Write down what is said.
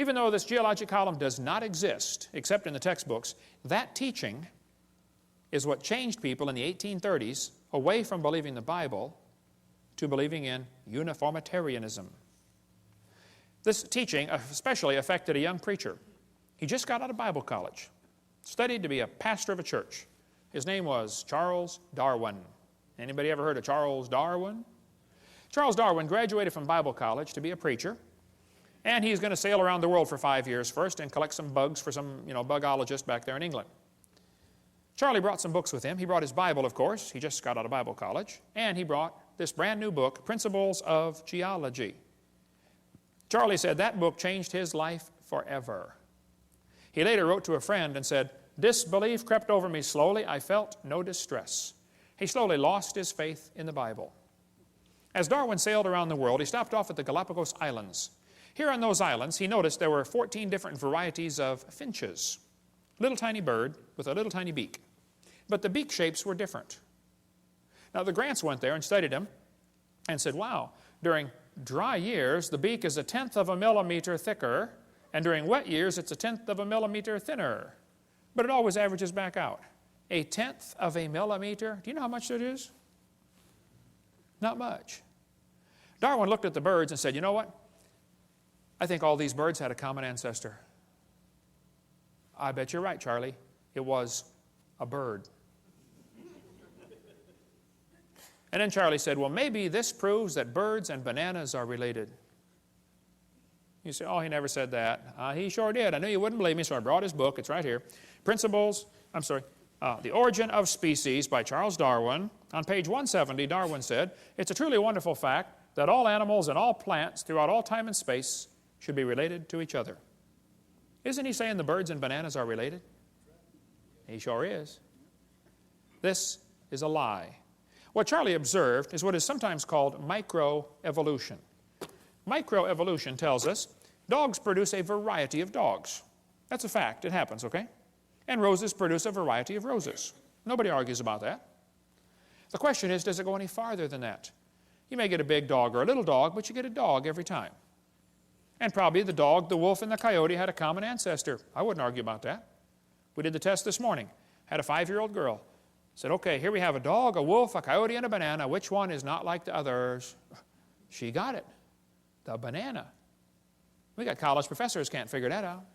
Even though this geologic column does not exist, except in the textbooks, that teaching is what changed people in the 1830s away from believing the Bible to believing in uniformitarianism. This teaching especially affected a young preacher. He just got out of Bible college, studied to be a pastor of a church. His name was Charles Darwin. Anybody ever heard of Charles Darwin? Charles Darwin graduated from Bible college to be a preacher, and he's going to sail around the world for 5 years first and collect some bugs for some, bugologist back there in England. Charlie brought some books with him. He brought his Bible, of course. He just got out of Bible college. And he brought this brand new book, Principles of Geology. Charlie said that book changed his life forever. He later wrote to a friend and said, "Disbelief crept over me slowly. I felt no distress." He slowly lost his faith in the Bible. As Darwin sailed around the world, he stopped off at the Galapagos Islands. Here on those islands, he noticed there were 14 different varieties of finches. Little tiny bird with a little tiny beak. But the beak shapes were different. Now the Grants went there and studied them and said, wow, during dry years, the beak is 1/10 of a millimeter thicker, and during wet years, it's 1/10 of a millimeter thinner. But it always averages back out. 1/10 of a millimeter. Do you know how much that is? Not much. Darwin looked at the birds and said, you know what? I think all these birds had a common ancestor. I bet you're right, Charlie. It was a bird. And then Charlie said, well, maybe this proves that birds and bananas are related. You say, oh, he never said that. He sure did. I knew you wouldn't believe me, so I brought his book. It's right here. The Origin of Species by Charles Darwin. On page 170, Darwin said, it's a truly wonderful fact that all animals and all plants throughout all time and space should be related to each other. Isn't he saying the birds and bananas are related? He sure is. This is a lie. What Charlie observed is what is sometimes called microevolution. Microevolution tells us dogs produce a variety of dogs. That's a fact. It happens, okay? And roses produce a variety of roses. Nobody argues about that. The question is, does it go any farther than that? You may get a big dog or a little dog, but you get a dog every time. And probably the dog, the wolf, and the coyote had a common ancestor. I wouldn't argue about that. We did the test this morning. Had a 5-year-old girl. Said, okay, here we have a dog, a wolf, a coyote, and a banana. Which one is not like the others? She got it. The banana. We got college professors can't figure that out.